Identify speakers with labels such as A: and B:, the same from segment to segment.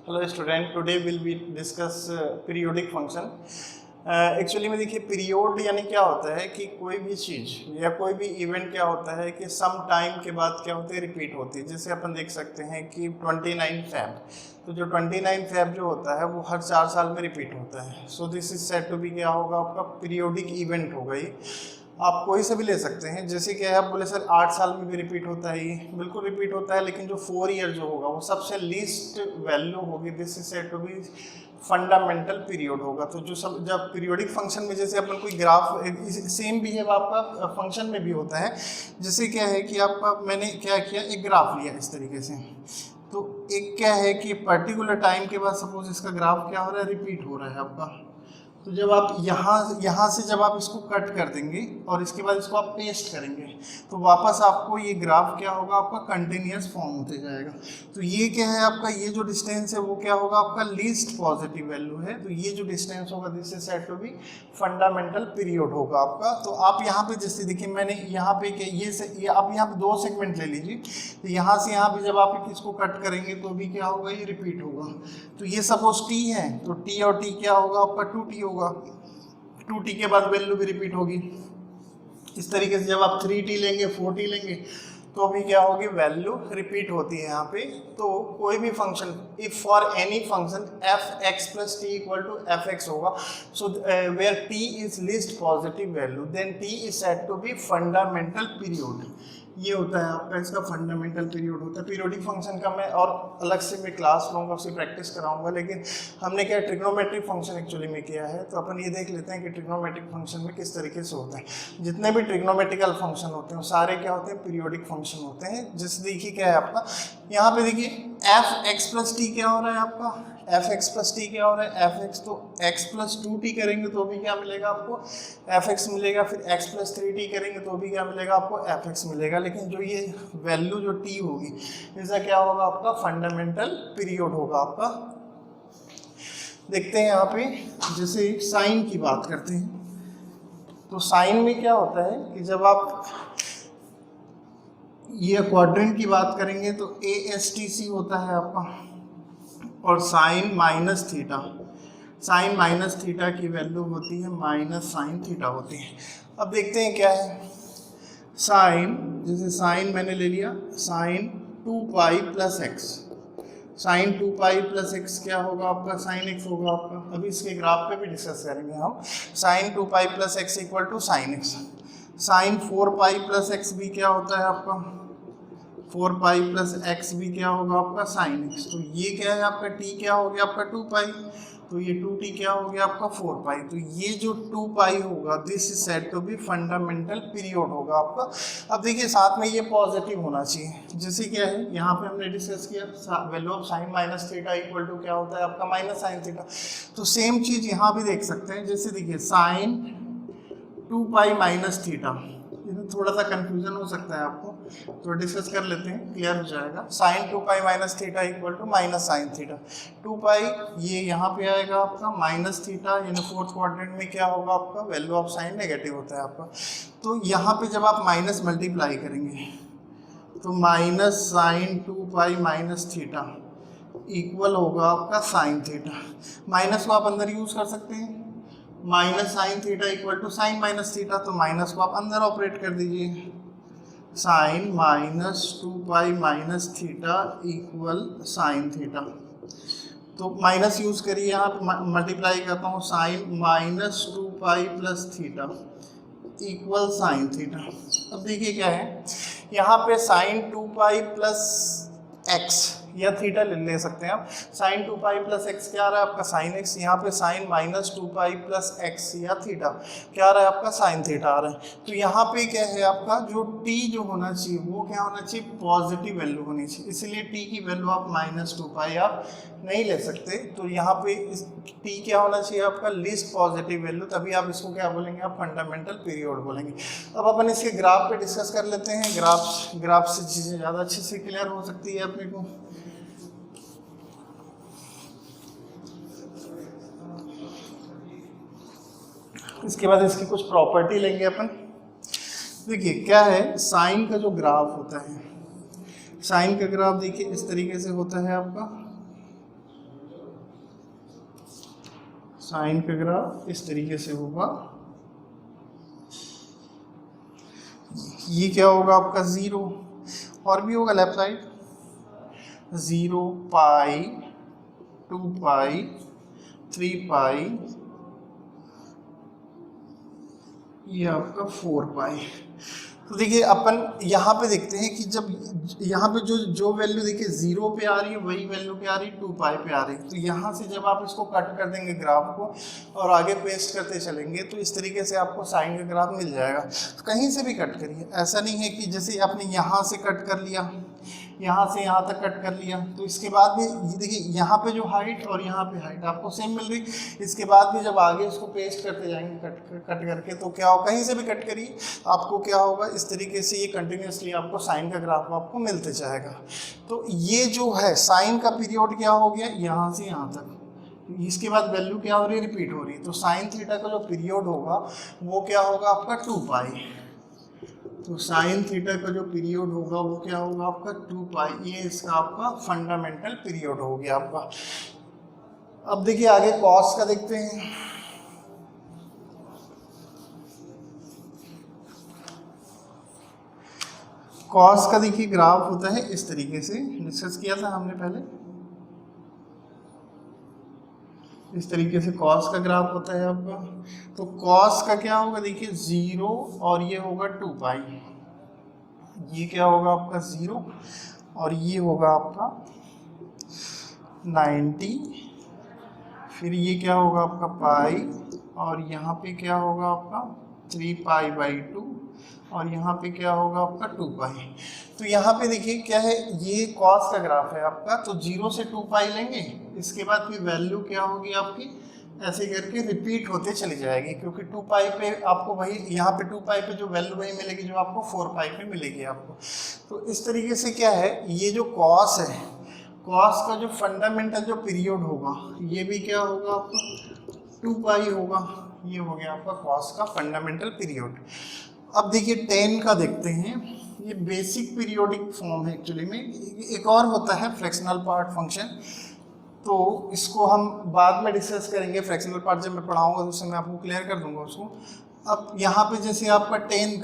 A: Hello student, today will be discuss periodic function. Actually में देखिए, पीरियोड यानी क्या होता है कि कोई भी चीज़ या कोई भी इवेंट क्या होता है कि सम टाइम के बाद क्या होते हैं, रिपीट होती है। जैसे अपन देख सकते हैं कि 29 फैब, तो जो 29 फैब जो होता है वो हर 4 साल में रिपीट होता है। So this is said to be क्या होगा, आपका पीरियोडिक इवेंट होगा ये। आप कोई से भी ले सकते हैं, जैसे कि आप बोले सर 8 साल में भी रिपीट होता है, ये बिल्कुल रिपीट होता है, लेकिन जो 4 ईयर जो होगा वो सबसे लीस्ट वैल्यू होगी। This is said to be fundamental period होगा। तो जो सब जब पीरियोडिक फंक्शन में जैसे अपन कोई ग्राफ, सेम बिहेव आपका फंक्शन में भी होता है। जैसे क्या है कि आपका मैंने क्या किया, एक ग्राफ लिया इस तरीके से। तो एक क्या है कि पर्टिकुलर टाइम के बाद सपोज इसका ग्राफ क्या हो रहा है, रिपीट हो रहा है आपका। तो जब आप यहाँ से जब आप इसको कट कर देंगे और इसके बाद इसको आप पेस्ट करेंगे, तो वापस आपको ये ग्राफ क्या होगा, आपका कंटिन्यूस फॉर्म होते जाएगा। तो ये क्या है आपका, ये जो डिस्टेंस है वो क्या होगा, आपका लीस्ट पॉजिटिव वैल्यू है। तो ये जो डिस्टेंस होगा this is said to be fundamental period होगा आपका। तो आप यहाँ पे जैसे देखिए, मैंने यहाँ पे ये आप यहाँ पे 2 सेगमेंट ले लीजिए। तो यहाँ से यहाँ पे जब आप इसको कट करेंगे तो भी क्या होगा, ये रिपीट होगा। तो ये सपोज टी है, तो टी और टी क्या होगा आपका, 2t होगा। 2t के बाद वैल्यू भी रिपीट होगी। इस तरीके से जब आप 3t लेंगे, 4t लेंगे, तो भी क्या होगी, वैल्यू रिपीट होती है यहाँ पे। तो कोई भी function, if for any function f x plus t equal to f x होगा, so where t is least positive value, then t is said to be fundamental period. ये होता है आपका, इसका फंडामेंटल पीरियड होता है। पीरियोडिक फंक्शन का मैं और अलग से मैं क्लास लूँगा, उसकी प्रैक्टिस कराऊंगा। लेकिन हमने क्या ट्रिग्नोमेट्रिक फंक्शन एक्चुअली में किया है, तो अपन ये देख लेते हैं कि ट्रिग्नोमेट्रिक फंक्शन में किस तरीके से होता है। जितने भी ट्रिग्नोमेट्रिकल फंक्शन होते हैं सारे क्या होते हैं, पीरियोडिक फंक्शन होते हैं। जैसे देखिए क्या है आपका, यहाँ पे देखिए एफ एक्स प्लस टी क्या हो रहा है आपका, एफ एक्स प्लस टी क्या हो रहा है, एफ एक्स, तो एक्स प्लस 2t करेंगे तो भी क्या मिलेगा आपको, एफ एक्स मिलेगा। फिर एक्स प्लस 3t करेंगे तो भी क्या मिलेगा आपको, एफ एक्स मिलेगा। लेकिन जो ये वैल्यू जो t होगी, इसका क्या होगा, आपका फंडामेंटल पीरियड होगा आपका। देखते हैं यहाँ पे, जैसे साइन की बात करते हैं, तो साइन में क्या होता है कि जब आप ये क्वाड्रेंट की बात करेंगे तो ASTC होता है आपका, और sine minus theta, sine minus theta की वैल्यू होती है माइनस साइन थीटा होती है। अब देखते हैं क्या है साइन, जैसे साइन मैंने ले लिया sine 2 pi plus x, sine 2 pi plus x क्या होगा आपका, साइन एक्स होगा आपका। अभी इसके ग्राफ पे भी डिस्कस करेंगे हम। Sine 2 pi plus x equal to sine x. Sine 4 pi plus x भी क्या होता है आपका, 4 पाई प्लस एक्स भी क्या होगा आपका, साइन एक्स। तो ये क्या है आपका, टी क्या हो गया आपका 2 पाई, तो ये 2t क्या हो गया आपका 4 पाई। तो ये जो 2 पाई होगा this is said to be fundamental period होगा आपका। अब देखिए साथ में ये पॉजिटिव होना चाहिए। जैसे क्या है यहाँ पे हमने डिस्कस किया, value of sine minus theta equal to क्या होता है आपका, माइनस साइन थीटा। तो सेम चीज यहाँ भी देख सकते हैं। जैसे देखिए साइन 2 पाई माइनस थीटा, थोड़ा सा कंफ्यूजन हो सकता है आपको, तो डिस्कस कर लेते हैं, क्लियर हो जाएगा। Sine 2 pi minus theta equal to minus sine theta. 2 pi ये यहाँ पे आएगा आपका माइनस थीटा, यानी फोर्थ क्वाड्रेंट में क्या होगा आपका, वैल्यू ऑफ साइन नेगेटिव होता है आपका। तो यहाँ पे जब आप माइनस मल्टीप्लाई करेंगे तो minus sine 2 pi minus theta equal होगा आपका साइन थीटा। माइनस को आप अंदर यूज कर सकते हैं, minus sine theta equal to sine minus theta, तो माइनस को आप अंदर ऑपरेट कर दीजिए। Sine minus 2 pi minus theta equal sine theta, तो माइनस यूज करिए, यहाँ मल्टीप्लाई करता हूँ, sine minus 2 pi plus theta equal sine theta. अब देखिए क्या है, यहाँ पे साइन 2 पाई प्लस एक्स या थीटा ले सकते हैं आप। साइन 2 पाई प्लस एक्स क्या आ रहा है आपका, साइन एक्स। यहाँ पे sine minus 2 pi plus x या थीटा क्या आ रहा है आपका, साइन थीटा आ रहा है। तो यहाँ पे क्या है आपका, जो टी जो होना चाहिए वो क्या होना चाहिए, पॉजिटिव वैल्यू होनी चाहिए। इसलिए टी की वैल्यू आप माइनस 2 पाई आप नहीं ले सकते। तो यहाँ पे टी क्या होना चाहिए आपका, लीस्ट पॉजिटिव वैल्यू, तभी आप इसको क्या बोलेंगे, आप फंडामेंटल पीरियड बोलेंगे। अब अपन इसके ग्राफ पे डिस्कस कर लेते हैं। ग्राफ से चीज़ें ज़्यादा अच्छे से क्लियर हो सकती है अपने को। इसके बाद इसकी कुछ प्रॉपर्टी लेंगे अपन। देखिए क्या है, साइन का जो ग्राफ होता है, साइन का ग्राफ देखिए इस तरीके से होता है आपका। साइन का ग्राफ इस तरीके से होगा। ये क्या होगा आपका 0, और भी होगा लेफ्ट साइड 0 पाई 2 पाई 3 पाई, ये आपका 4 पाई। तो देखिए अपन यहाँ पे देखते हैं कि जब यहाँ पे जो वैल्यू देखिए 0 पे आ रही है वही वैल्यू पे आ रही है 2 पाई पे आ रही है। तो यहाँ से जब आप इसको कट कर देंगे ग्राफ को और आगे पेस्ट करते चलेंगे तो इस तरीके से आपको साइन का ग्राफ मिल जाएगा। तो कहीं से भी कट करिए, ऐसा नहीं है कि जैसे आपने यहाँ से कट कर लिया, यहाँ से यहाँ तक कट कर लिया, तो इसके बाद भी देखिए यहाँ पे जो हाइट और यहाँ पे हाइट आपको सेम मिल रही, इसके बाद भी जब आगे इसको पेस्ट करते जाएंगे कट करके तो क्या हो, कहीं से भी कट करिए आपको क्या होगा, इस तरीके से ये कंटिन्यूसली आपको साइन का ग्राफ आपको मिलते जाएगा। तो ये जो है साइन का पीरियड क्या हो गया, यहाँ से यहाँ तक, इसके बाद वैल्यू क्या हो रही है, रिपीट हो रही है। तो साइन थीटा का जो पीरियड होगा वो क्या होगा आपका 2 पाई। तो साइन थीटा का जो पीरियड होगा वो क्या होगा आपका 2 पाई। ये इसका आपका फंडामेंटल पीरियड हो गया आपका। अब देखिए आगे कॉस का देखते हैं। कॉस का देखिए ग्राफ होता है इस तरीके से, डिस्कस किया था हमने पहले, इस तरीके से कॉस का ग्राफ होता है आपका। तो कॉस का क्या होगा देखिए 0 और ये होगा 2 पाई, ये क्या होगा आपका 0 और ये होगा आपका 90, फिर ये क्या होगा आपका पाई और यहाँ पे क्या होगा आपका 3 पाई बाई 2 और यहाँ पे क्या होगा आपका 2 पाई। तो यहाँ पे देखिए क्या है, ये कॉस का ग्राफ है आपका। तो 0 से 2 पाई लेंगे, इसके बाद फिर वैल्यू क्या होगी आपकी, ऐसे करके रिपीट होते चली जाएगी, क्योंकि 2 पाई पे आपको वही, यहाँ पे 2 पाई पे जो वैल्यू वही मिलेगी जो आपको 4 पाई पे मिलेगी आपको। तो इस तरीके से क्या है, ये जो कॉस है, कॉस का जो फंडामेंटल जो पीरियड होगा ये भी क्या होगा आपका 2 पाई होगा। ये हो गया आपका कॉस का फंडामेंटल पीरियड। अब देखिए टेन का देखते हैं, ये बेसिक पीरियोडिक फॉर्म है एक्चुअली में। एक और होता है फ्रैक्शनल पार्ट फंक्शन, तो इसको हम बाद में डिस्कस करेंगे। फ्रैक्शनल पार्ट जब मैं पढ़ाऊंगा तो उससे मैं आपको क्लियर कर दूंगा उसको। अब यहाँ पे जैसे आपका टेन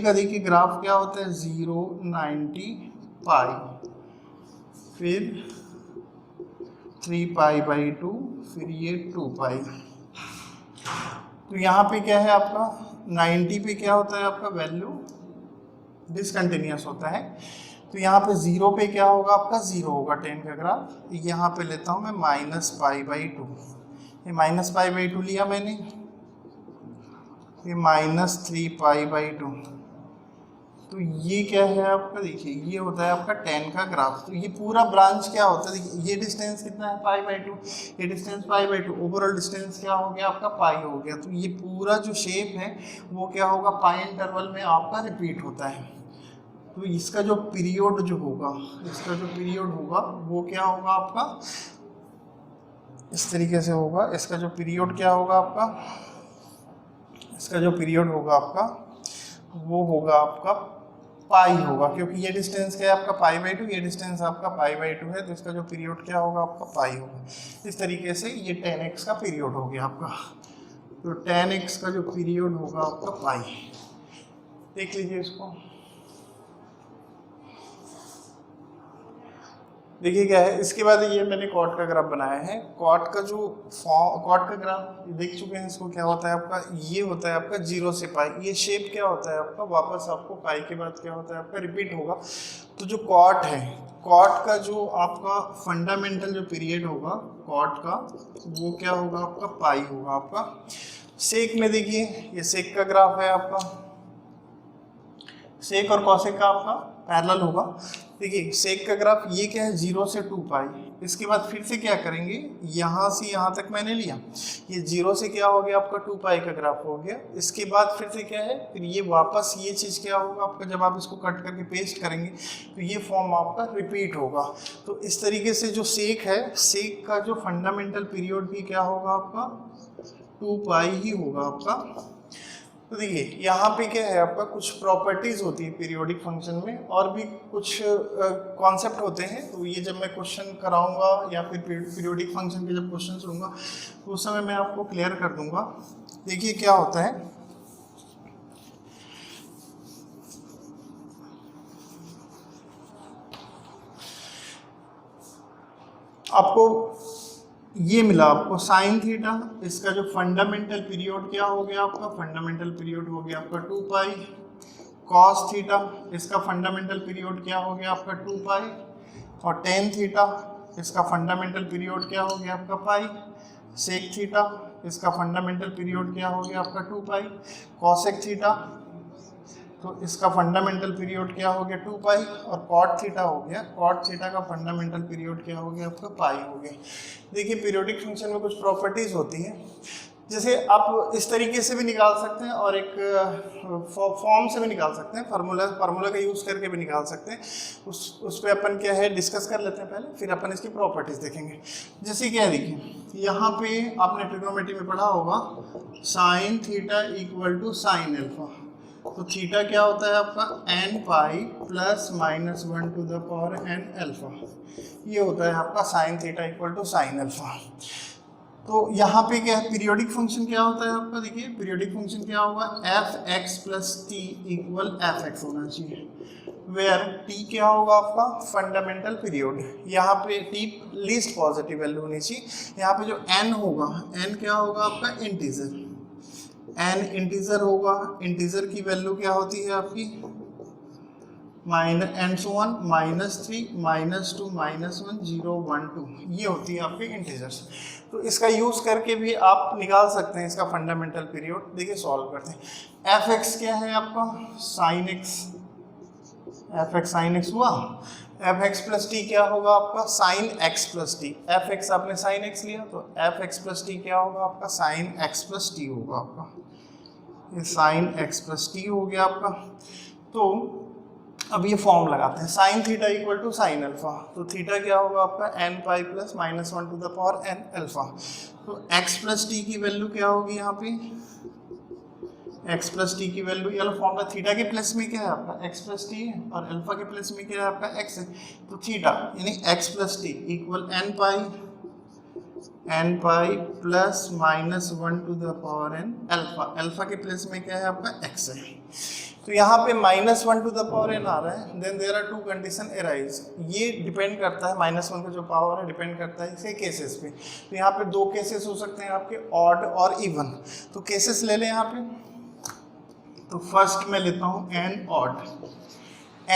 A: का देखिए ग्राफ क्या होता है 0 90 पाई, फिर 3 पाई बाई 2, फिर ये 2 पाई। तो यहाँ पे क्या है आपका 90 पे क्या होता है आपका वैल्यू डिसकंटिन्यूस होता है। तो यहाँ पे 0 पे क्या होगा आपका 0 होगा टेन का ग्राफ। यहाँ पे लेता हूँ मैं माइनस पाई बाई 2, ये माइनस पाई बाई 2 लिया मैंने, ये माइनस 3 पाई बाई 2। तो ये क्या है आपका देखिए, ये होता है आपका टेन का ग्राफ। तो ये पूरा ब्रांच क्या होता है देखिए, ये डिस्टेंस कितना है पाई बाई 2, ये distance pi by 2, overall distance क्या हो गया आपका पाई हो गया। तो ये पूरा जो शेप है वो क्या होगा पाई इंटरवल में आपका रिपीट होता है। तो इसका जो पीरियड जो होगा, इसका जो पीरियड होगा वो क्या होगा आपका इस तरीके से होगा। इसका जो पीरियड क्या होगा आपका, इसका जो पीरियड होगा आपका वो होगा आपका पाई होगा, क्योंकि ये डिस्टेंस क्या है आपका पाई बाई 2, ये डिस्टेंस आपका पाई बाई 2 है। तो इसका जो पीरियड क्या होगा आपका पाई होगा। इस तरीके से ये 10x का पीरियड हो गया आपका। तो 10x का जो पीरियड होगा आपका पाई, देख लीजिए इसको। देखिए क्या है, इसके बाद ये मैंने कॉट का ग्राफ बनाया है। कॉट का जो कॉट का ग्राफ देख चुके हैं, इसको क्या होता है आपका, ये होता है आपका 0 से पाई। ये शेप क्या होता है आपका, वापस आपको पाई के बाद क्या होता है आपका रिपीट होगा। तो जो कॉट है, कॉट का जो आपका फंडामेंटल जो पीरियड होगा कॉट का वो क्या होगा आपका पाई होगा आपका। सेक में देखिए, ये सेक का ग्राफ है आपका, सेक और कॉसेक का आपका पैरेलल होगा। देखिए सेक का ग्राफ ये क्या है 0 से 2 पाई। इसके बाद फिर से क्या करेंगे, यहाँ से यहाँ तक मैंने लिया, ये 0 से क्या हो गया आपका 2 पाई का ग्राफ हो गया। इसके बाद फिर से क्या है, फिर ये वापस ये चीज़ क्या होगा आपका, जब आप इसको कट करके पेस्ट करेंगे तो ये फॉर्म आपका रिपीट होगा। तो इस तरीके से जो सेक है, सेक का जो फंडामेंटल पीरियड भी क्या होगा आपका 2 पाई ही होगा आपका। तो देखिए यहाँ पे क्या है आपका, कुछ प्रॉपर्टीज होती है पीरियोडिक फंक्शन में और भी कुछ कॉन्सेप्ट होते हैं। तो ये जब मैं क्वेश्चन कराऊंगा या फिर पीरियोडिक फंक्शन के जब क्वेश्चन लूँगा तो उस समय मैं आपको क्लियर कर दूंगा। देखिए क्या होता है, आपको ये मिला आपको साइन थीटा, इसका जो फंडामेंटल पीरियड क्या हो गया आपका, फंडामेंटल पीरियड हो गया आपका 2 पाई। कॉस थीटा, इसका फंडामेंटल पीरियड क्या हो गया आपका 2 पाई। और टेन थीटा, इसका फंडामेंटल पीरियड क्या हो गया आपका पाई। सेक थीटा, इसका फंडामेंटल पीरियड क्या हो गया आपका 2 पाई। कॉसेक थीटा, तो इसका फंडामेंटल पीरियड क्या हो गया 2 पाई। और कॉट थीटा हो गया, कॉट थीटा का फंडामेंटल पीरियड क्या हो गया आपका पाई हो गया। देखिए पीरियोडिक फंक्शन में कुछ प्रॉपर्टीज होती हैं, जैसे आप इस तरीके से भी निकाल सकते हैं और एक फॉर्म से भी निकाल सकते हैं, फार्मूला का यूज़ करके भी निकाल सकते हैं। उस पर अपन क्या है डिस्कस कर लेते हैं पहले, फिर अपन इसकी प्रॉपर्टीज देखेंगे। जैसे क्या देखिए यहाँ पे आपने ट्रिग्नोमेट्री में पढ़ा होगा sine theta equal to sine alpha. तो थीटा क्या होता है आपका n pi plus minus 1 to the power n alpha, ये होता है आपका sine theta equal to sine alpha. तो यहाँ पे क्या है पीरियोडिक फंक्शन क्या होता है आपका, देखिए पीरियोडिक फंक्शन क्या होगा F x plus t equal F x होना चाहिए, वेयर टी क्या होगा आपका फंडामेंटल पीरियड। यहाँ पे टी लीस्ट पॉजिटिव वैल्यू होनी चाहिए। यहाँ पे जो n होगा, n क्या होगा आपका इंटीजर, n इंटीजर होगा। इंटीजर की वैल्यू क्या होती है आपकी -n1 -3 -2 -1 0 1 2, ये होती है आपकी इंटीजर्स। तो इसका यूज़ करके भी आप निकाल सकते हैं इसका फंडामेंटल पीरियड। देखिए सॉल्व करते हैं। एफ एक्स क्या है आपका sine x, F x sine x हुआ। एफ एक्स प्लस टी क्या होगा आपका sine x plus T. F x आपने साइन एक्स लिया तो एफ एक्स प्लस टी क्या होगा आपका साइन एक्स प्लस टी होगा आपका, ये साइन एक्स प्लस टी हो गया आपका। तो अब ये फॉर्म लगाते हैं sine theta equal to sine alpha. तो थीटा क्या होगा आपका n pi plus minus 1 to the power n alpha. तो x प्लस टी की वैल्यू क्या होगी यहाँ पे, x प्लस टी की वैल्यू, ये फॉर्म है थीटा के प्लस में क्या है आपका x प्लस टी है और अल्फा के प्लस में क्या है आपका x है। तो थीटा यानी x plus t equal n pi plus minus 1 to the power n alpha. Alpha के प्लस में क्या है आपका x है। तो यहाँ पे -1 टू द पावर n आ रहा है। Then there are two condition arise, ये डिपेंड करता है -1 का जो पावर है डिपेंड करता है इसे केसेस पे। तो यहाँ पे दो केसेस हो सकते हैं आपके ऑड और इवन। तो केसेस ले लें यहाँ पे। तो फर्स्ट मैं लेता हूँ n ऑड।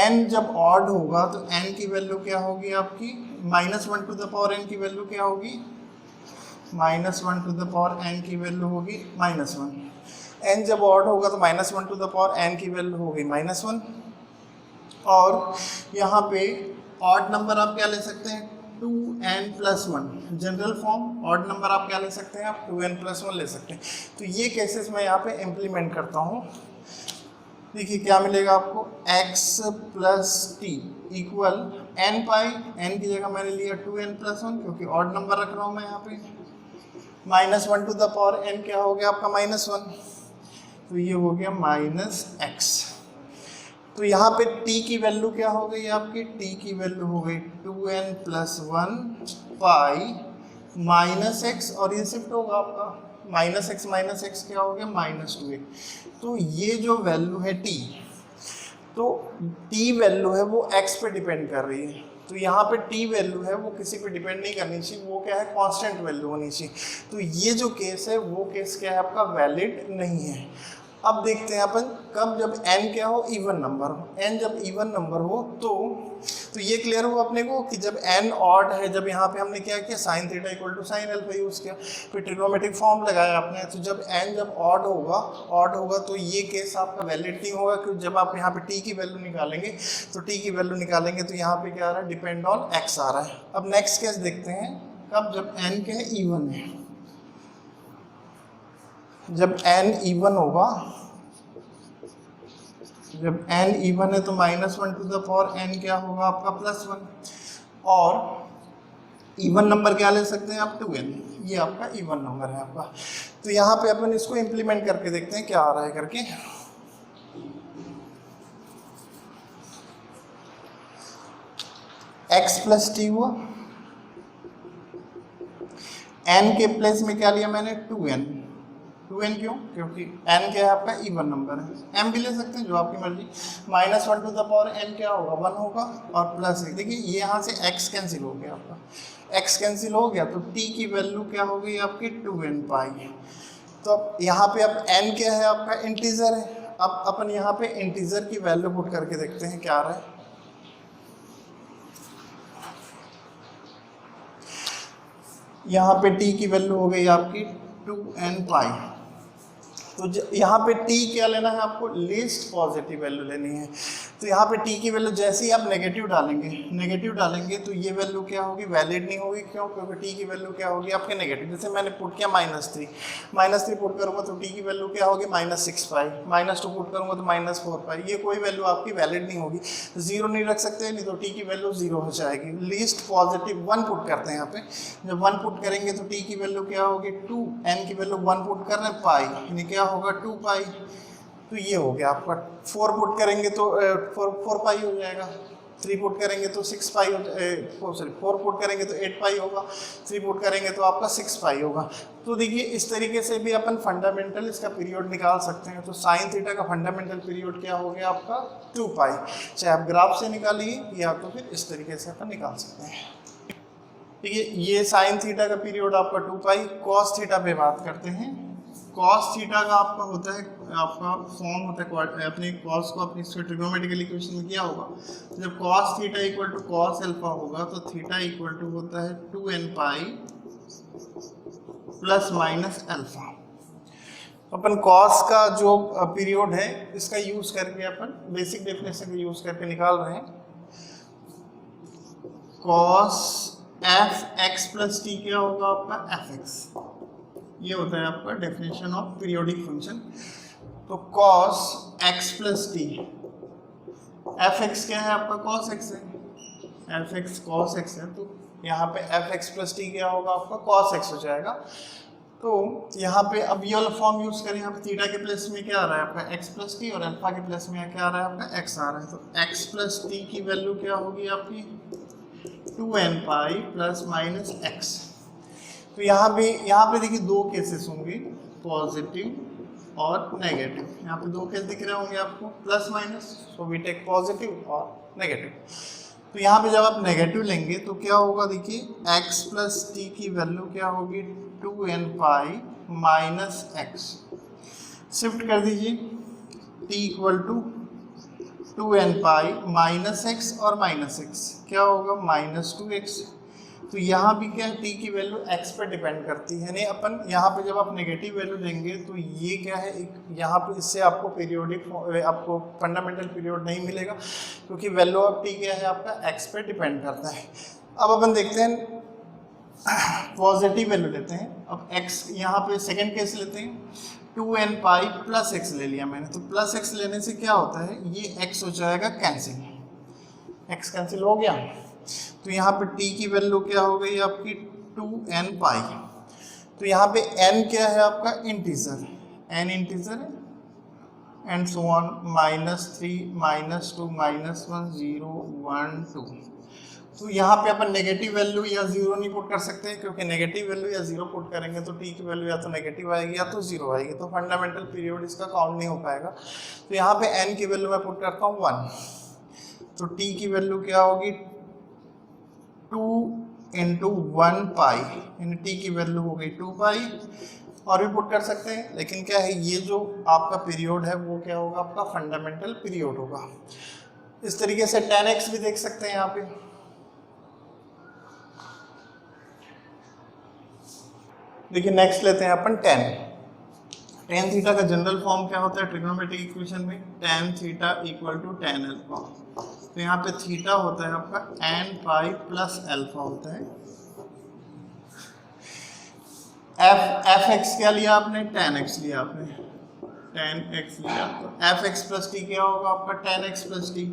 A: n जब ऑड होगा तो n की वैल्यू क्या होगी आपकी -1 टू द पावर n की वैल्यू क्या होगी -1 टू द पावर n की वैल्यू होगी -1। n जब ऑड होगा तो -1 टू द पावर n की वैल्यू होगी -1। और यहाँ पे ऑड नंबर आप क्या ले सकते हैं 2n plus 1, general form odd number आप क्या ले सकते हैं आप 2n प्लस 1 ले सकते हैं। तो ये केसेस मैं यहाँ पे इम्प्लीमेंट करता हूँ। देखिए क्या मिलेगा आपको x plus t equal n पाई, n की जगह मैंने लिया 2n प्लस 1 क्योंकि ऑड नंबर रख रहा हूँ मैं यहाँ पे। -1 टू द पावर n क्या हो गया आपका -1, तो ये हो गया -x। तो यहाँ पे t की वैल्यू क्या हो गई आपकी, t की वैल्यू हो गई 2n प्लस 1 पाई -x, और ये शिफ्ट होगा आपका -x क्या हो गया -2। तो ये जो वैल्यू है t, तो t वैल्यू है वो x पे डिपेंड कर रही है। तो यहाँ पे t वैल्यू है वो किसी पे डिपेंड नहीं करनी चाहिए, वो क्या है कांस्टेंट वैल्यू होनी चाहिए। तो ये जो केस है वो केस क्या है आपका वैलिड नहीं है। अब देखते हैं अपन कब जब n क्या हो इवन नंबर हो। n जब इवन नंबर हो तो ये क्लियर हुआ अपने को कि जब n ऑड है, जब यहाँ पे हमने क्या किया sine theta equal to sine alpha use किया, फिर ट्रिग्नोमेट्रिक फॉर्म लगाया आपने। तो जब n जब ऑड होगा तो ये केस आपका वैलिड नहीं होगा, क्योंकि जब आप यहाँ पे t की वैल्यू निकालेंगे तो यहाँ पे क्या आ रहा है डिपेंड ऑन x आ रहा है। अब नेक्स्ट केस देखते हैं कब जब n क्या है इवन है। जब n इवन होगा, जब n इवन है तो -1 टू द पावर n क्या होगा आपका +1। और इवन नंबर क्या ले सकते हैं आप 2n, ये आपका इवन नंबर है आपका। तो यहाँ पे अपन इसको इम्प्लीमेंट करके देखते हैं क्या आ रहा है करके। x प्लस टी हुआ, n के प्लेस में क्या लिया मैंने 2n। 2n क्यों? क्योंकि n क्या है आपका इवन नंबर है, m भी ले सकते हैं जो आपकी मर्जी। -1 टू द पावर n क्या होगा 1 होगा और प्लस 1। देखिए ये यहाँ से x कैंसिल हो गया, आपका x कैंसिल हो गया तो t की वैल्यू क्या हो गई आपकी 2n पाई। तो अब यहाँ पे अब n क्या है आपका इंटीजर है। अब अपन यहाँ पे इंटीजर की वैल्यू पुट करके देखते हैं क्या आ रहा है। यहाँ पे t की वैल्यू हो गई आपकी 2n पाई। तो यहाँ पे t क्या लेना है आपको, लीस्ट पॉजिटिव वैल्यू लेनी है। तो यहाँ पे t की वैल्यू जैसे ही आप नेगेटिव डालेंगे तो ये वैल्यू क्या होगी, वैलिड नहीं होगी। क्यों? क्योंकि t की वैल्यू क्या होगी आपके नेगेटिव। जैसे मैंने पुट किया -3 पुट करूँगा तो t की वैल्यू क्या होगी -6 पाई, -2 पुट करूँगा तो -4 पाई। ये कोई वैल्यू आपकी वैलिड नहीं होगी, 0 नहीं रख सकते, नहीं तो t की वैल्यू 0 हो जाएगी। लीस्ट पॉजिटिव 1 पुट करते हैं यहाँ पे। जब 1 पुट करेंगे तो t की वैल्यू क्या होगी 2, n की वैल्यू 1 पुट कर रहे हैं पाई, यानी क्या होगा 2 पाई। तो ये हो गया आपका। 4 पुट करेंगे तो 4 पाई हो जाएगा, 3 पुट करेंगे तो 6 पाई हो 4 पुट करेंगे तो 8 पाई होगा, 3 पुट करेंगे तो आपका 6 पाई होगा। तो देखिए इस तरीके से भी अपन फंडामेंटल इसका पीरियड निकाल सकते हैं। तो साइन थीटा का फंडामेंटल पीरियड क्या हो गया आपका 2 पाई। चाहे आप ग्राफ से निकालिए या तो फिर इस तरीके से अपन निकाल सकते हैं। देखिए ये साइन थीटा का पीरियड आपका 2 पाई। कॉस थीटा पे बात करते हैं। कॉस थीटा का आपका होता है, आपका फॉर्म होता है, अपने कॉस को अपनी ट्रिग्नोमेट्रिकल इक्वेशन में किया होगा। जब cos theta equal to cos alpha होगा तो थीटा इक्वल टू होता है 2n pi plus minus alpha. अपन कॉस का जो पीरियड है इसका यूज करके अपन बेसिक डेफिनेशन का यूज करके निकाल रहे हैं। Cos F x plus T क्या होगा आपका एफ एक्स। ये होता है आपका डेफिनेशन ऑफ पीरियोडिक फंक्शन। तो cos x plus T, F X क्या है आपका cos x है, एफ एक्स cos x है। तो यहाँ पे एफ एक्स प्लस टी क्या होगा आपका cos x हो जाएगा। तो यहाँ पे अब ये वाला फॉर्म यूज करें। यहाँ पे थीटा के प्लेस में क्या आ रहा है आपका x प्लस टी और अल्फा के प्लेस में क्या आ रहा है आपका x आ रहा है। तो x प्लस टी की वैल्यू क्या होगी आपकी 2n pi plus minus x। तो यहाँ पे देखिए दो केसेस होंगे, पॉजिटिव और नेगेटिव। यहाँ पे दो केस दिख रहे होंगे आपको plus minus, so we take positive और नेगेटिव। तो यहाँ पे जब आप नेगेटिव लेंगे तो क्या होगा, देखिए x प्लस टी की वैल्यू क्या होगी 2n pi minus x। Shift कर दीजिए t equal to 2n pi minus x और माइनस x क्या होगा -2x। तो यहाँ भी क्या है, t की वैल्यू x पे डिपेंड करती है। नहीं अपन यहाँ पे जब आप नेगेटिव वैल्यू देंगे तो ये क्या है, यहाँ पे इससे आपको पीरियोडिक आपको फंडामेंटल पीरियड नहीं मिलेगा, क्योंकि वैल्यू ऑफ t क्या है आपका x पे डिपेंड करता है। अब अपन देखते हैं पॉजिटिव वैल्यू लेते हैं। अब x यहाँ पे सेकेंड केस लेते हैं, 2n पाई प्लस x ले लिया मैंने। तो प्लस x लेने से क्या होता है, ये x हो जाएगा कैंसिल, x कैंसिल हो गया। तो यहाँ पे t की वैल्यू क्या हो गई आपकी 2n पाई। तो यहाँ पे n क्या है आपका इंटीजर, n इंटीजर है एंड सो ऑन -3 -2 -1 0 1 2। तो यहाँ पे अपन नेगेटिव वैल्यू या 0 नहीं पुट कर सकते, क्योंकि नेगेटिव वैल्यू या 0 पुट करेंगे तो t की वैल्यू या तो नेगेटिव आएगी या तो 0 आएगी, तो फंडामेंटल पीरियड इसका काउंट नहीं हो पाएगा। तो यहाँ पे n की वैल्यू मैं पुट करता हूँ 1। तो t की वैल्यू क्या होगी 2 इंटू 1 पाई, यानी t की वैल्यू हो गई 2 पाई। और भी पुट कर सकते हैं, लेकिन क्या है ये जो आपका पीरियड है वो क्या होगा आपका फंडामेंटल पीरियड होगा। इस तरीके से tan x भी देख सकते हैं यहाँ पे। देखिए नेक्स्ट लेते हैं अपन tan थीटा का जनरल फॉर्म क्या होता है ट्रिग्नोमेट्रिक इक्वेशन में, tan theta equal to tan alpha. तो यहाँ पे थीटा होता है आपका n पाई प्लस अल्फा होता है। एफ एक्स क्या लिया आपने, tan x लिया आपने, tan x लिया। तो एफ एक्स प्लस टी क्या होगा आपका tan x plus T,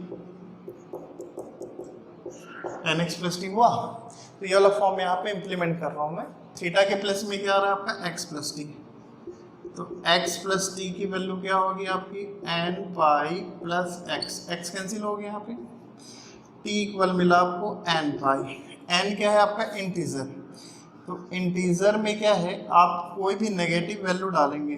A: tan x plus T हुआ। तो ये वाला फॉर्म यहाँ पे इम्प्लीमेंट कर रहा हूँ मैं। थीटा के प्लस में क्या आ रहा है आपका x प्लस टी, तो x प्लस टी की वैल्यू क्या होगी आपकी n pi plus x, x cancel हो गया यहाँ पे, t इक्वल मिला आपको n पाई। n क्या है आपका इंटीजर, तो इंटीजर में क्या है आप कोई भी नेगेटिव वैल्यू डालेंगे,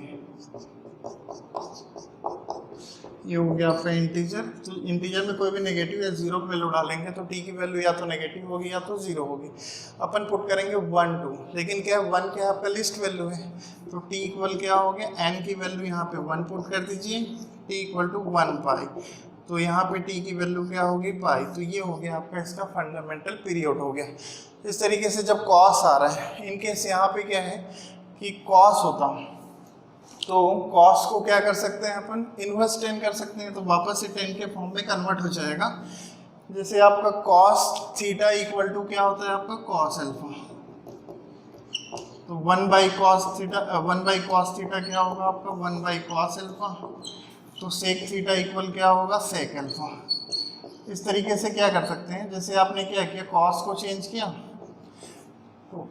A: ये हो गया आपका इंटीजर, तो इंटीजर में कोई भी नेगेटिव या जीरो की वैल्यू डालेंगे तो टी की वैल्यू या तो नेगेटिव होगी या तो जीरो होगी। अपन पुट करेंगे 1 2, लेकिन क्या है 1 क्या है आपका लिस्ट वैल्यू है, तो टी इक्वल क्या हो गया, n की वैल्यू यहाँ पे 1 पुट कर दीजिए, टी इक्वल टू 1 पाई, तो यहाँ पे टी की वैल्यू क्या होगी पाई, तो ये हो गया आपका इसका फंडामेंटल पीरियड हो गया। इस तरीके से जब कॉस आ रहा है, इनकेस यहाँ पे क्या है कि कॉस होता तो कॉस को क्या कर सकते हैं अपन, इनवर्स टेन कर सकते हैं, तो वापस से टेन के फॉर्म में कन्वर्ट हो जाएगा। जैसे आपका कॉस थीटा इक्वल टू क्या होता है आपका कॉस अल्फा, तो 1 बाई कॉस थीटा क्या होगा आपका 1 बाई कॉस अल्फा, तो सेक थीटा इक्वल क्या होगा सेक अल्फा। इस तरीके से क्या कर सकते हैं, जैसे आपने क्या किया कॉस को चेंज किया, तो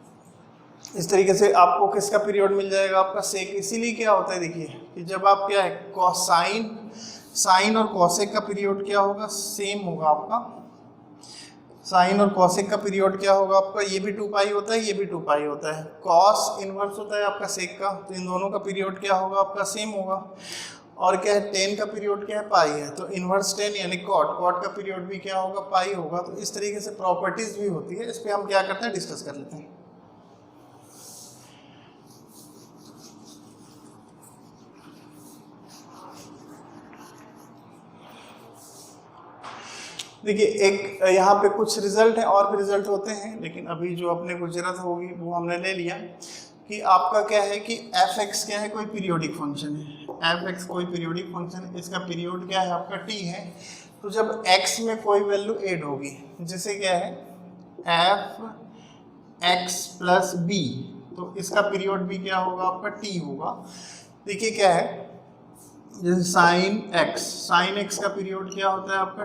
A: इस तरीके से आपको किसका पीरियड मिल जाएगा आपका सेक। इसीलिए क्या होता है देखिए कि जब आप क्या है साइन और कॉसेक का पीरियड क्या होगा सेम होगा आपका, साइन और कॉसेक का पीरियड क्या होगा आपका, ये भी 2 पाई होता है, ये भी 2 पाई होता है, कॉस इनवर्स होता है आपका सेक का, तो इन दोनों का पीरियड क्या होगा आपका सेम होगा। और क्या है टेन का पीरियड क्या है पाई है, तो इनवर्स टेन यानी कॉट का पीरियड भी क्या होगा पाई होगा। तो इस तरीके से प्रॉपर्टीज भी होती है, इस पर हम क्या करते हैं डिस्कस कर लेते हैं। देखिए एक यहाँ पे कुछ रिजल्ट है और भी रिजल्ट होते हैं, लेकिन अभी जो अपने को जरूरत होगी वो हमने ले लिया कि आपका क्या है कि f(x) क्या है कोई पीरियोडिक फंक्शन है, f(x) कोई पीरियोडिक फंक्शन है, इसका पीरियड क्या है आपका t है। तो जब x में कोई वैल्यू ऐड होगी, जैसे क्या है f(x) प्लस b, तो इसका पीरियड भी क्या होगा आपका t होगा। देखिए क्या है जैसे साइन x का पीरियड क्या होता है आपका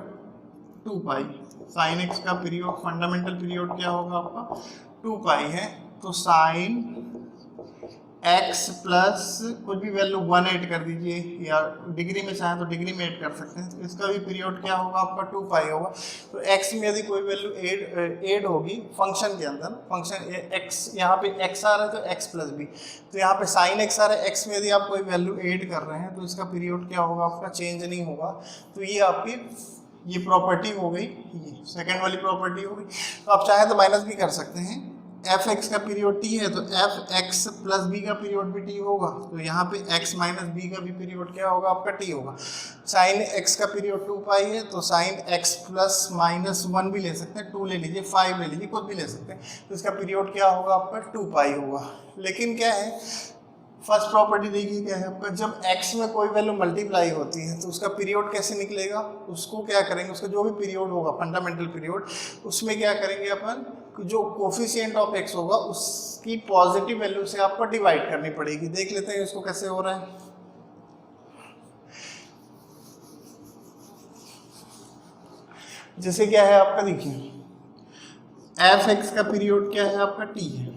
A: 2 पाई, साइन x का पीरियड फंडामेंटल पीरियड क्या होगा आपका 2 पाई है, तो साइन x प्लस कुछ भी वैल्यू 1 ऐड कर दीजिए, या डिग्री में चाहे तो डिग्री में ऐड कर सकते हैं, तो इसका भी पीरियड क्या होगा आपका 2 पाई होगा। तो x में यदि कोई वैल्यू ऐड होगी फंक्शन के अंदर, फंक्शन x यहाँ पे x आ रहा है तो x प्लस बी, तो यहाँ पे साइन x आ रहा है, x में यदि आप कोई वैल्यू ऐड कर रहे हैं तो इसका पीरियड क्या होगा आपका चेंज नहीं होगा। तो ये आपकी ये प्रॉपर्टी हो गई, ये सेकंड वाली प्रॉपर्टी हो गई। तो आप चाहे तो माइनस भी कर सकते हैं, f(x) का पीरियड t है तो f(x) प्लस b का पीरियड भी t होगा, तो यहाँ पे x माइनस b का भी पीरियड क्या होगा आपका t होगा। साइन x का पीरियड 2 पाई है तो साइन x प्लस माइनस 1 भी ले सकते हैं, 2 ले लीजिए 5 ले लीजिए, कुछ भी ले सकते हैं, तो इसका पीरियड क्या होगा आपका 2 पाई होगा। लेकिन क्या है फर्स्ट प्रॉपर्टी देखिए क्या है आपका, जब x में कोई वैल्यू मल्टीप्लाई होती है तो उसका पीरियड कैसे निकलेगा, उसको क्या करेंगे, उसका जो भी पीरियड होगा फंडामेंटल पीरियड, उसमें क्या करेंगे अपन, जो कोफिशिएंट ऑफ x होगा उसकी पॉजिटिव वैल्यू से आपको डिवाइड करनी पड़ेगी। देख लेते हैं इसको कैसे हो रहा है। जैसे क्या है आपका देखिए f(x) का पीरियड क्या है आपका t है,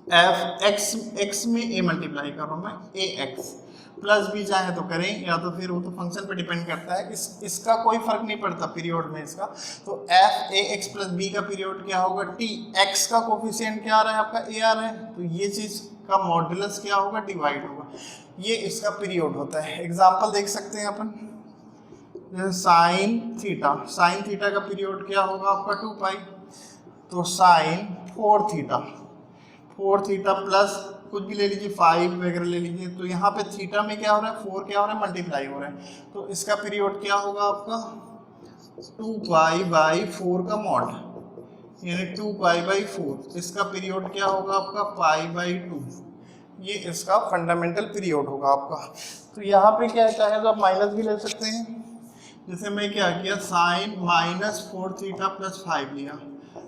A: f(x) में a मल्टीप्लाई कर रहा हूँ मैं ax प्लस b चाहे तो करें, या तो फिर वो तो फंक्शन पे डिपेंड करता है, इसका कोई फर्क नहीं पड़ता पीरियड में इसका। तो f(ax) प्लस b का पीरियड क्या होगा t, x का कोफिशिएंट क्या आ रहा है आपका a आ रहा है, तो ये चीज का मॉड्यूलस क्या होगा डिवाइड होगा, ये इसका पीरियड होता है। एग्जाम्पल देख सकते हैं अपन, जैसे साइन थीटा का पीरियड क्या होगा आपका 2 पाई, तो साइन 4 थीटा प्लस कुछ भी ले लीजिए 5 वगैरह ले लीजिए, तो यहाँ पे थीटा में क्या हो रहा है 4 क्या हो रहा है मल्टीप्लाई हो रहा है, तो इसका पीरियड क्या होगा आपका 2 पाई बाई 4 का मॉड, यानी 2 पाई बाई 4, इसका पीरियड क्या होगा आपका पाई बाई 2, ये इसका फंडामेंटल पीरियड होगा आपका। तो यहाँ पे क्या चाहे तो आप माइनस भी ले सकते हैं, जैसे मैं क्या किया साइन माइनस 4 थीटा प्लस 5 लिया,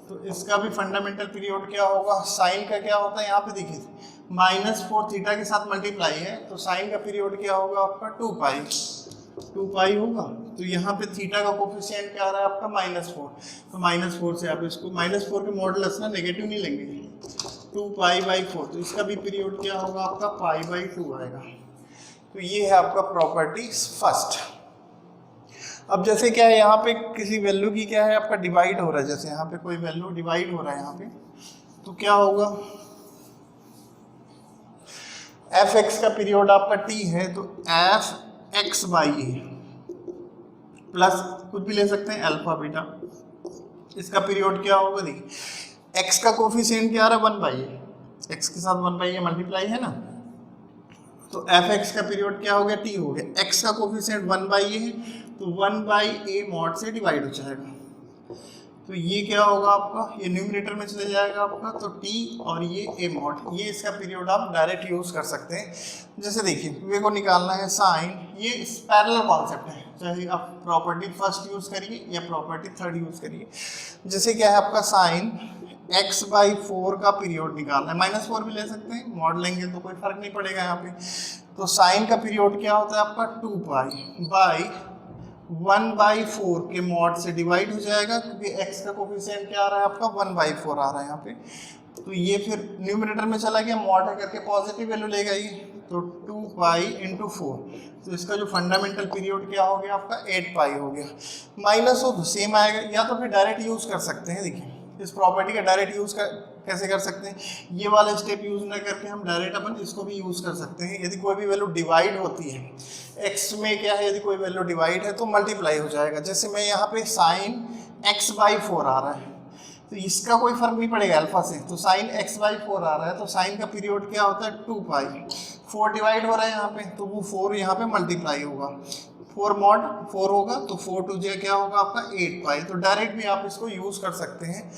A: तो इसका भी फंडामेंटल पीरियड क्या होगा, साइन का क्या होता है यहाँ पे देखिए -4 थीटा के साथ मल्टीप्लाई है, तो साइन का पीरियड क्या होगा आपका 2 पाई होगा। तो यहाँ पे थीटा का कोफिशिएंट क्या आ रहा है आपका -4, तो -4 से आप इसको -4 के मॉडुलस ना नेगेटिव नहीं लेंगे, 2π/4, तो इसका भी पीरियड क्या होगा आपका π/2 आएगा। तो ये है आपका प्रॉपर्टी फर्स्ट। अब जैसे क्या है यहाँ पे किसी वैल्यू की क्या है आपका डिवाइड हो रहा है, जैसे यहाँ पे कोई वैल्यू डिवाइड हो रहा है यहाँ पे, तो क्या होगा f(x) का पीरियड आपका t है, तो f(x/a) प्लस कुछ भी ले सकते हैं अल्फा बीटा, इसका पीरियड क्या होगा देखिए x का कोफिशिएंट क्या आ रहा है 1/a, x के साथ 1/a मल्टीप्लाई है ना, तो f(x) का पीरियड क्या हो गया t हो गया, x का कोफिशिएंट 1/a है तो 1/a मॉड से डिवाइड हो जाएगा, तो ये क्या होगा आपका, ये न्यूमरेटर में चले जाएगा आपका, तो t और ये a मॉड, ये इसका पीरियड आप डायरेक्ट यूज कर सकते हैं। जैसे देखिए वे को निकालना है साइन, ये पैरेलल कॉन्सेप्ट है, चाहे आप प्रॉपर्टी फर्स्ट यूज करिए या प्रॉपर्टी थर्ड यूज करिए। जैसे क्या है आपका साइन x/4 का पीरियड निकालना है, -4 भी ले सकते हैं, मॉड लेंगे तो कोई फर्क नहीं पड़ेगा यहाँ पे। तो साइन का पीरियड क्या होता है आपका 2π/1/4 के मॉड से डिवाइड हो जाएगा, क्योंकि x का कोफिशिएंट क्या आ रहा है आपका 1/4 आ रहा है यहाँ पे, तो ये फिर न्यूमरेटर में चला गया, मॉड है करके पॉजिटिव वैल्यू लेगा ये, तो 2π/4, तो इसका जो फंडामेंटल पीरियड क्या हो गया आपका 8π हो गया, माइनस हो तो सेम आएगा, या तो फिर डायरेक्ट यूज कर सकते हैं। देखिए इस प्रॉपर्टी का डायरेक्ट यूज कैसे कर सकते हैं, ये वाला स्टेप यूज ना करके हम डायरेक्ट अपन इसको भी यूज कर सकते हैं। यदि कोई भी वैल्यू डिवाइड होती है x में क्या है, यदि कोई वैल्यू डिवाइड है तो मल्टीप्लाई हो जाएगा। जैसे मैं यहाँ पे साइन x/4 आ रहा है, तो इसका कोई फर्क नहीं पड़ेगा अल्फा से, तो साइन x/4 आ रहा है, तो साइन का पीरियड क्या होता है 2π, 4 डिवाइड हो रहा है यहाँ पे, तो वो 4 यहाँ पे मल्टीप्लाई होगा, 4 मॉड 4 होगा, तो 4 2 j क्या होगा आपका 8π। तो डायरेक्ट भी आप इसको यूज कर सकते हैं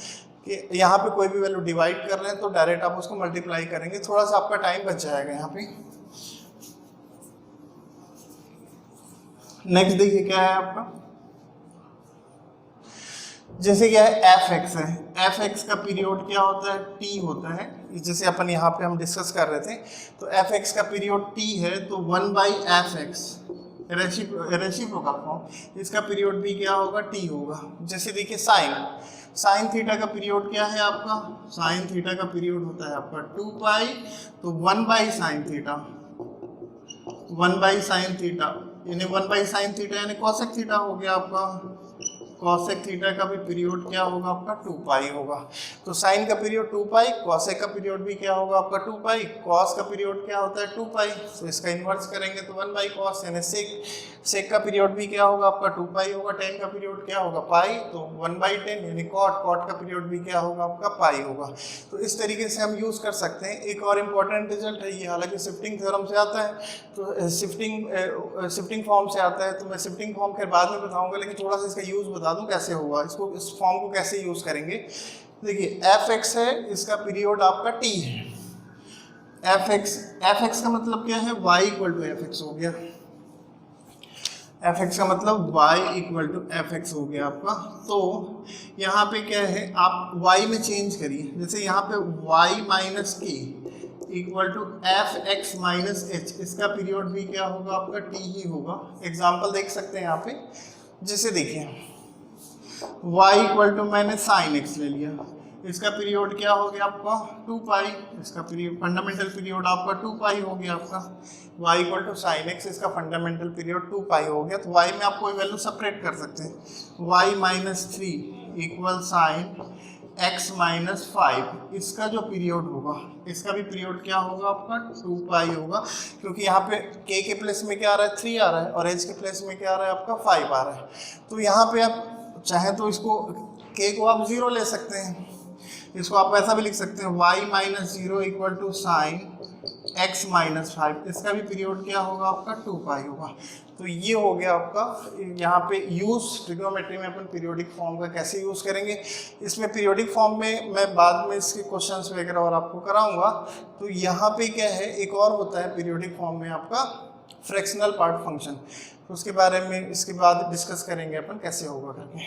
A: कि यहाँ पे कोई भी वैल्यू डिवाइड कर रहे हैं तो डायरेक्ट आप उसको मल्टीप्लाई करेंगे, थोड़ा सा आपका टाइम बच जाएगा यहाँ पे। नेक्स्ट देखिए क्या है आपका, जैसे क्या है f(x) है, f(x) का पीरियड क्या होता है t होता है, जैसे अपन यहाँ पे हम डिस्कस कर रहे थे, तो f(x) का पीरियड t है, तो 1/f(x) रेसिप्रोकल फॉर्म, इसका पीरियड भी क्या होगा t होगा। जैसे देखिए साइन थीटा का पीरियड क्या है आपका, साइन थीटा का पीरियड होता है आपका 2π, तो 1/sin थीटा, 1/sin थीटा यानी 1/sin थीटा यानी cosec थीटा हो गया आपका, cosec थीटा का भी पीरियड क्या होगा आपका 2π होगा। तो साइन का पीरियड 2π, cosec का पीरियड भी क्या होगा आपका 2π, cos का पीरियड क्या होता है 2π, तो इसका इन्वर्स करेंगे तो 1/cos, यानी sec का पीरियड भी क्या होगा आपका 2π होगा, tan का पीरियड क्या होगा पाई, तो 1/10 यानी cot का पीरियड भी क्या होगा आपका पाई होगा। तो इस तरीके से हम यूज कर सकते हैं। एक और इम्पोर्टेंट रिजल्ट है ये, हालांकि शिफ्टिंग थ्योरम से आता है, तो शिफ्टिंग फॉर्म से आता है, तो मैं शिफ्टिंग फॉर्म के बाद में बताऊंगा, लेकिन थोड़ा सा इसका यूज बता दूं कैसे होगा, इसको इस फॉर्म को कैसे यूज करेंगे। देखिए f(x) है, इसका पीरियड आपका t है, f(x) का मतलब क्या है y = f(x) हो गया, f(x) का मतलब y = f(x) हो गया आपका। तो यहाँ पे क्या है आप y में चेंज करिए, जैसे यहाँ पे y - k = f(x - h), इसका पीरियड भी क्या होगा आपका t ही होगा। एग्जाम्पल देख सकते हैं यहाँ पे, जैसे देखिए y = मैंने sin x ले लिया, इसका पीरियड क्या हो गया आपका 2π, इसका पीरियड फंडामेंटल पीरियड आपका 2π हो गया आपका, y = sin x, इसका फंडामेंटल पीरियड 2π हो गया। तो y में आप कोई वैल्यू सेपरेट कर सकते हैं, y - 3 = sin x - 5, इसका जो पीरियड होगा, इसका भी पीरियड क्या होगा आपका 2π होगा, क्योंकि यहाँ पे k के प्लेस में क्या आ रहा है 3 आ रहा है, और h के प्लेस में क्या आ रहा है आपका 5 आ रहा है। तो यहाँ पे आप चाहे तो इसको k को आप 0 ले सकते हैं, इसको आप ऐसा भी लिख सकते हैं y - 0 = sin x - 5, इसका भी पीरियड क्या होगा आपका 2π होगा। तो ये हो गया आपका यहाँ पे यूज, ट्रिग्नोमेट्री में अपन पीरियोडिक फॉर्म का कैसे यूज करेंगे। इसमें पीरियोडिक फॉर्म में मैं बाद में इसके क्वेश्चंस वगैरह और आपको कराऊंगा। तो यहाँ पे क्या है, एक और होता है पीरियोडिक फॉर्म में आपका फ्रैक्शनल पार्ट फंक्शन, तो उसके बारे में इसके बाद डिस्कस करेंगे अपन कैसे होगा करके।